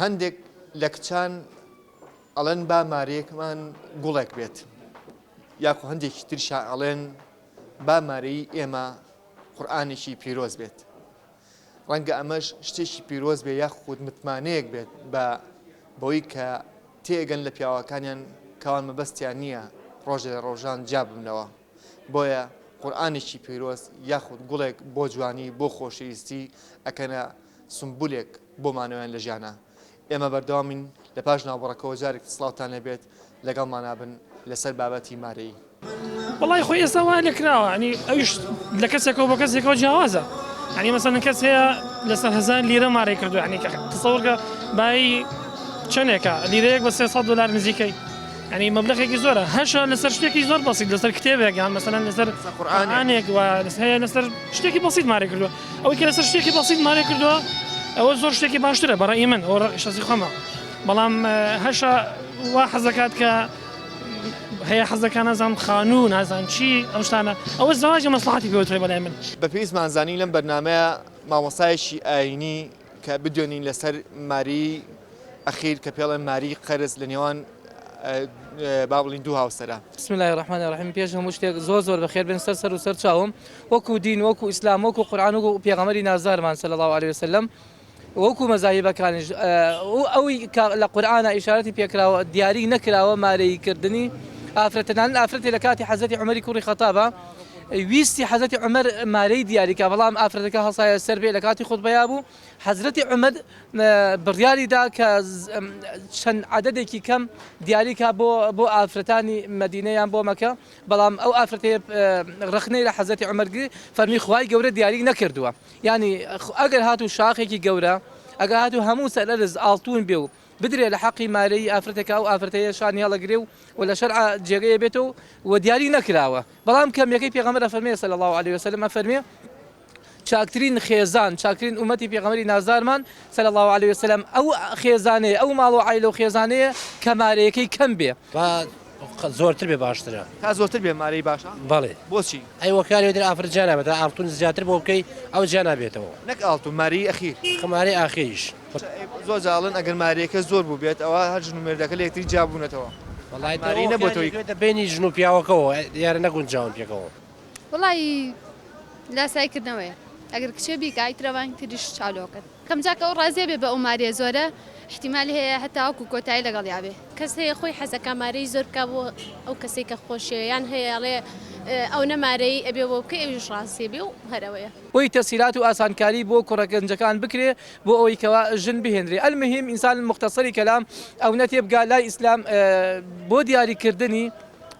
هەندێک لە کچان ئەڵێن با مارەیەکمان گوڵێک بێت یاخو هەندێکی ترشا ئەڵێن با مارەی ئێمە قورئانێکی پیرۆز بێت ڕەنگە ئەمەش شتێکی پیرۆز بێ یاخود متمانەیەک بێت بەوەی کە تێگەن لە پیاوەکانیان کەوان مەبەستیان نییە ڕۆژێ ڕۆژان جا ببنەوە بۆیە قورئانێکی پیرۆز یاخود گوڵێک بۆ جوانی بۆ خۆشەویستی ئەکەنە سمبولێک بۆمانەوەیان لە ژیانە ئێمە بەردەوامین لە پاش ناوبڕەکەەوە جارێک سڵاوتان لەبێت لەگەڵمانابن لەسەر بابەتی مارەی وڵی خۆی ئێستا وای لێکراوە ینی ئەویش لە کەسێکەوە بۆ کەسێکەوە جیاوازە ینی مەسەن کەس هەیە لەسەر 1000 لیرە مارەی کردو ینی تەسەوڕکە بای چەندێکە لیرەیەک بە $300 نزیکەی ینی مەبلەغێکی زۆرە هەشە لەسەر شتێکی زۆر بەسیط لەسەر کتێبێک یان مەسەلەن لەسەر قورئانێک و هەیە لەسەر شتێکی بەسیط مارەی کردووە ئەوەی کە لەسەر شتێکی بەسیط مارەی کردووە ئەوە زۆر شتێکی باشترە بەڕای من ئەوە شەسی خۆمە بەڵام هەشە وا حەزەکات کە هەیە حەزەکان نازان خانوو نازان چی ئەو شتانە ئەوە زەواجی مەسلحەتی پێوترێ بەلای من بەپێویستمانزانی لەم بەرنامەیە مامۆستایەکی ئاینی کە بدوێنین لەسەر ماری ئەخیر کە پێڵێن ماری قەرز لە نێوان با بڵین دوو هاوسەرە بسم الله الرحمن الرحیم پێش هەموو شتێک زۆر بەخێر بێن سەر و سەر چاوم وەکو دین وەکو ئیسلام وەکو قورئان وەکو پێغەمبەری نازدارمان صلی الله عليه وسلم وەکو مەزاهیبەکانیش ئەوەی لە قورئانە ئیشارەتی پێکراوە دیاری نەکراوە مارەیکردنی ئافرەتەنان ئافرەتێ لە کاتی حەزەتی عومەری کوڕی خەتابە ویستی حەزەتی عومەر مارەی دیاریکە بەڵام ئافرەتەکە هەڵسایە سەر بێ لە کاتی خوتبەیا بوو حەزرەتی عومەر بڕیاریدا کە چەند عەدەدێکی کەم دیاریکە بۆ ئافرەتانی مەدینەیان بۆ مەکە بەڵام ئەو ئافرەتەیە ڕخنەی لە حەزەتی عومەر فەرمی خوای گەورە دیاری نەکردووە یعنی ئەگەر هاتوو شاخێکی گەورە ئەگەر هاتوو هەموو سەرلەرز ئاڵتون بێ و بدرێ لە حەقی مارەی ئافرەتەکە ئەو ئافرەتەیە شانی هەڵەگرێ و لە شەرع جێگەیە بێتەوە و دیاری نەکراوە بەڵام کەمیەکەی پێغەمبەر فەرمێ صلی الله عليه وسلم فەرمێ چاکترین خێزان چاکترین ئومەتی پێغەمبەری نازدارمان صلی الله عليه وسلم ئەو خێزانەیە ئەو ماڵ و عایلە و خێزانەیە کە مارەیەکەی کەم بێ زۆرتر بێ باشترە تا زۆرتر بێ مارەی باشە بەڵێ بۆچی ئەی وەکاری در ئافرەت جا نابێت ئاڵتون زیاتر بۆ بکەی ئەو جا نابێتەوە نەک ئاڵتون ماری ئەخیر خەماری ئاخیریش زۆر جاڵن ئەگەر مارەیەکە زۆر بوو بێت ئەوە هەر ژن و مێردەکە لە یەکتری جابوونەتەوە وڵای ماری نەبێتەوەی بینی ژن و پیاوەکەەوە دیارە نەگونجاون پێکەوە وڵی لاسایکردنەوەی ئەگەر کچێ بیکایترەوان تریش چالۆکرد کەم جاکە ئەو ڕازێ بێ بە ئەو مارێ زۆرە احتیمالی هەیە هەتاوەکو کۆتایی لەگەڵ یابێ کەس هەیە خۆی حەزەکە مارەی زۆر بکە بۆ ئەو کەسێک کە خۆشییان هەیەڵێ ئەو نەمارەی ئەبێ بۆ بکە ئەویش ڕاستی بێ و هەرەوەیە بۆی تەسیلات و ئاسانکاری بۆ کوڕەگەنجەکان بکرێ بۆ ئەوەی کەوا ژن بهێنرێ ئەلمهم ئینسان مختصری کەلام ئەو نەتێ بگا لای ئیسلام بۆ دیاریکردنی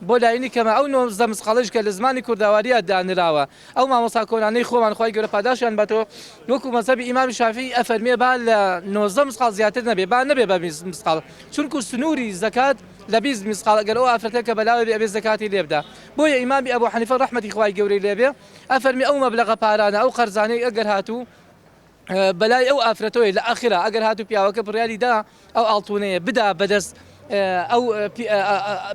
بۆ لایینی کەمە ئەو نۆزدە مسقاڵش کە لە زمانی کورداواریە دانراوە ئەو مامۆستا کۆنانەی خۆمان خۆی گەورە پاداشیان بەتەوە وەکو مەزهەبی ئیمامی شافعی ئەفەرمێ با لە 19 مسقال زیاتر نەبێ با نەبێ بە 20 مسقال چونکو سنووری زەکات لە 20 مسقال ئەگەر ئەو ئافرەتە کە بەلاوە بێ ئەبێ زەکاتی لێبدا بۆیە ئیمامی ئەبوو حەنیفە ڕەحمەتی خوای گەورەی لێبێ ئەفەرمێ ئەو مەبلەغە پارانە ئەو قەرزانەی ئەگەر هاتوو بەلای ئەو ئافرەتەوەی لە ئاخرە ئەگەر هاتوو پیاوەکە بڕیاری دا ئەو ئاڵتونەیە بدا بەدەست ئەو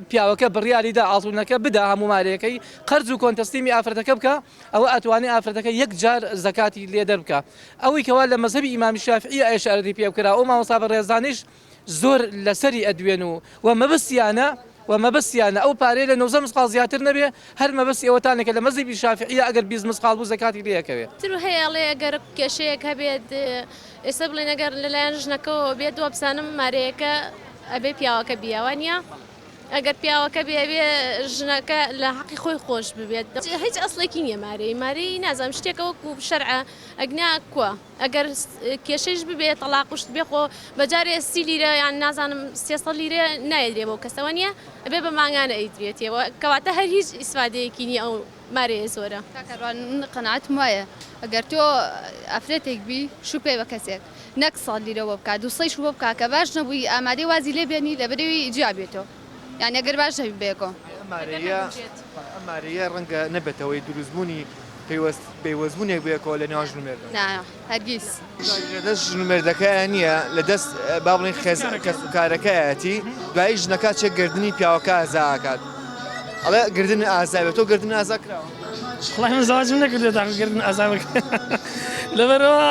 پیاوەکە بڕیاریدا ئاڵتونەکە بدا هەموو مارەیەکەی قەرز و کۆنتەستیمی ئافرەتەکە بکە ئەوە ئەتوانێت ئافرەتەکە یەک جار زەکاتی لێ دەربکە ئەوەی کەوا لە مەزهەبی ئیمامی شافعی ئێشارەتی پێ بکرا ئەو مامۆستا بەڕێزانیش زۆر لەسەری ئەدوێن و مەبەستیانە ئەو پارەی لە 90 مسقال زیاتر نەبێ هەر مەبەستی ئەوەتانێکە لە مەزهەبی شافعی ئەگەر 20 مسقال بوو زەکاتی لێەکەوێت تر هەیەڵێ ئەگەر کێشەیەک هەبێت ئێستا بڵێن ئەگەر لەلایەن ژنەکەەوە بێت وە بسانم مارەیەکە ئەبێ پیاوەکە بیاوانە ئەگەر پیاوەکە بێ ژنەکە لە حەقی خۆی خۆش ببێت هیچ ئەسڵێکی نییە مارەی نازانم شتێکەوەکو شەرعە ئەگنا کووە ئەگەر کێشەش ببێت تەلاقشت بێخۆ بەجارێ 30 لیرە یان نازانم 300 لیرە نایدرێ بۆ کەسەوە نیە ئەبێ بە ماگانە ئەیدرێتەوە کەواتە هەر هیچ ئیسفادەیەکی نییە ئەو مارەیە زۆرە قەناعەتم وایە ئەگەر تۆ ئافرەتێک بی شوپێ بە کەسێک نەک 100 لیرەوە بکات 200 بۆ بکات کە باش نەبووی ئامادەی وازی لێ بێنی لە بەرەوەی جیابێتەوە یعنی ئەگەر باش نەبی بێکۆ مارەیە ڕەنگە نەبێتەوەی دروستبوونی پەیوەستبوونێک بێکەوە لە نێوان ژن و مێردە هەرگیز لەدەست ژن و مێردەکەیان نییە لەدەست با بڵێن کەسوکارەکەیەتی دوایی ژنەکە چێکگردنی پیاوەکە ئازاکات ئەڵێ گردن ئازاوێت تۆ گردن ئازاکراوە وڵی من زەواجم نەکردێت تاقیگردن ئازاوەکە لەبەرەوە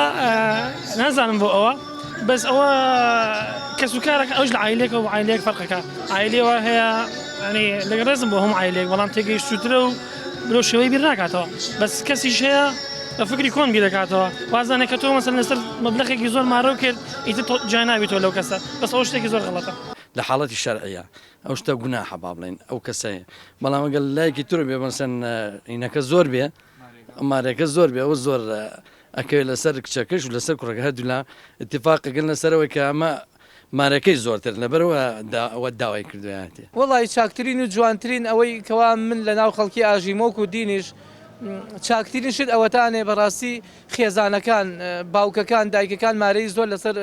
نازانم بۆ ئەوە بەس ئەوە کەس و کارەکە ئەوش لە عیلێکە و عیلێک فەرقەکە عیلێەوە هەیە ینی لەگە ڕێزم بۆ هەم عیلێک بەڵام تێگەیشتوترە و برۆ شێوەی بیر ناکاتەوە بەس کەسیش هەیە لە فکری کۆن بیر دەکاتەوە وازانێت کە تۆ مەسەن لەسەر مەبلەخێکی زۆر مارۆ کرد ئیتر جای نابێتەوە لەو کەسە بەس ئەو شتێکی زۆر غەڵەتە لە حاڵەتی شەرعیە ئەو شتە گوناحە با بڵێن ئەو کەسەیە بەڵام ئەگەر لایەکی تر بێ مەسەن ئینەکە زۆر بێ مارێکە زۆر بێ ئەوە زۆر ئەکەوێت لەسەر کچەکەش و لەسەر کوڕەکە هەردوو لە اتفاقەکەن لەسەرەوەی کە ئەمە مارەکەی زۆرتر لەبەرەوە ئەوە داوای کردویانێتی وڵی چاکترین و جوانترین ئەوەی کەوا من لە ناو خەڵکی ئاژیمۆک و دینیش چاکترین شت ئەوەتانێ بەڕاستی خێزانەکان باوکەکان دایکەکان مارەی زۆر لەسەر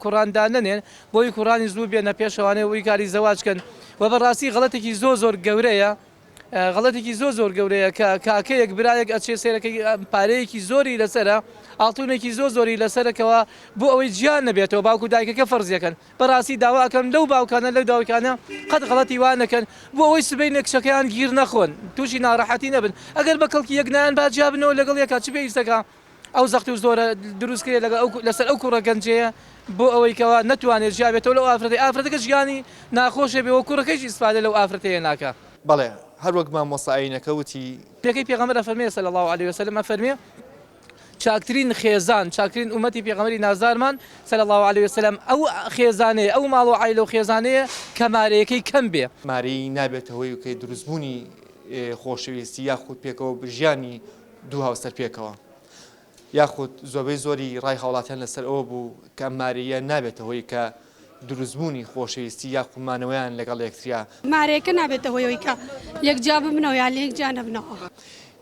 کوڕاندا نەنێن بۆی کوڕانی زوو بێنە پێشەوانێ وی کاری زەواجکەن و بەڕاستی غەڵەتێکی زۆر گەورەیە غەڵەتێکی زۆر گەورەیە کە کاکەیەک برایەک ئەچێ سێرەکەی پارەیەکی زۆری لەسرە ئاڵتونێکی زۆری لەسەرەکەەوە بۆ ئەوەی گیان نەبێتەوە باوکو دایکەکە فەرزیەکەن بەڕاستی داواکەم لەو باوکانە لەو داوکانە قەت غەڵەتی وان نەکەن بۆ ئەوەی سبەی نەکشەکەیان گیر نەخۆن تووشی ناڕەحەتی نەبن ئەگەر بە کەڵکی یەکنیان باجیا بنەوە لەگەڵ یەکا چ پێویستەکە ئەو زەختی و زۆرە دروستکرێ لەسەر ئەو کوڕە گەنجەیە بۆ ئەوەی کەەوە نەتوانێت ژیابێتەوە لەو ئافرەتەکە ژیانی ناخۆشێ بێەوە کوڕەکەیش ئیسفادە لەو ئافرەتەیە ناکە بەڵێ هەر وەک مامۆسایینەکە وتی پێکەی پێغەمبەر ئەفەرمێ صلی الله علیه وسلم ئەفەرمێ چاکترین خێزان چاکترین ئومەتی پێغەمبەری نازارمان صلی الله علیه وسلم ئەو خێزانەیە ئەو ماڵ و عایلە و خێزانەیە کە مارەیەکەی کەم بێ ماری نابێتەوەی وکەی دروستبوونی خۆشەویستی یاخود پێکەوە ژیانی دوو هاوسەر پێکەوە یاخود زۆربەی زۆری ڕای هاوڵاتیان لەسەر ئەوە بوو کە ماریە نابێتەوەی کە دروستبوونی خۆشەویستی یاخمانەوەیان لەگەڵ یەکتریا مارەیەکە نابێتەوەی کە یەکجا ببنەوە یا لە یەکجا نەبنەوە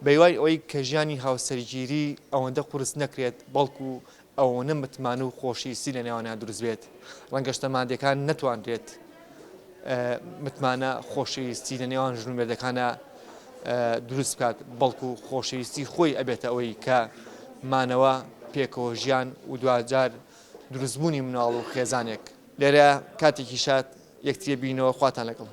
بەیوای ئەوەی کە ژیانی هاوسەرگیری ئەوەندە قورس نەکرێت بەڵکو ئەوەنە متمان و خۆشەویستی لە نێوانیان دروست بێت ڕەنگە مادەکان نەتوانرێت متمانە خۆشەویستی لە نێوان ژن و مێردەکانە دروست بکات بەڵکو خۆشەویستی خۆی ئەبێتە ئەوەی کە مانەوە پێکەوە ژیان و دوجار دروستبوونی مناڵ و خێزانێک لێرە کاتێکی شات یەکتریە بینەوە خواتان لەگەڵ